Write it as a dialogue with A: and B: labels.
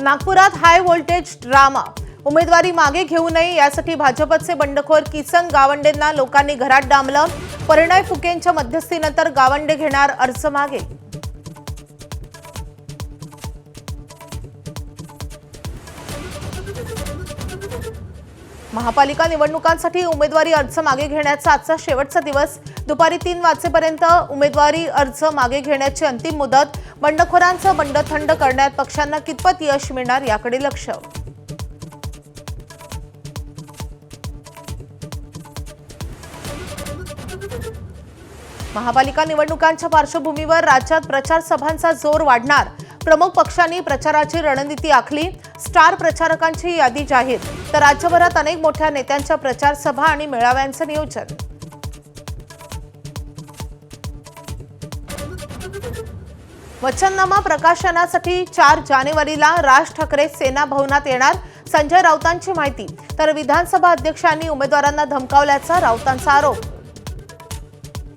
A: नागपुरात high voltage drama. उमेदवारी मागे घेऊ नये यासाठी भाजपचे बंडखोर किसन गावंडेंना लोकांनी घरात डांबलं। परिणय फुकेंच्या मध्यस्थीनंतर गावंडे घेणार अर्ज मागे। महापालिका निवडणुकांसाठी उमेदवारी अर्ज मागे घेण्याचा आजचा शेवटचा दिवस। दुपारी 3 वाजेपर्यंत उमेदवारी अर्ज मागे घेण्याची अंतिम मुदत। बंडखोरांचं बंड थंड करण्यात पक्षांना कितपत यश मिळणार याकडे लक्ष। महापालिका निवडणुकांच्या पार्श्वभूमीवर राज्यात प्रचार सभांचा जोर वाढणार। प्रमुख पक्षांनी प्रचाराची रणनीती आखली। स्टार प्रचारकांची यादी जाहीर, तर राज्यभरात अनेक मोठ्या नेत्यांच्या प्रचार सभा आणि मेळाव्यांचं नियोजन। वचननामा प्रकाशनासाठी 4 जानेवारीला राज ठाकरे सेना भवनात येणार। संजय राऊतांची माहिती, तर विधानसभा अध्यक्षांनी उमेदवारांना धमकावल्याचा राऊतांचा आरोप।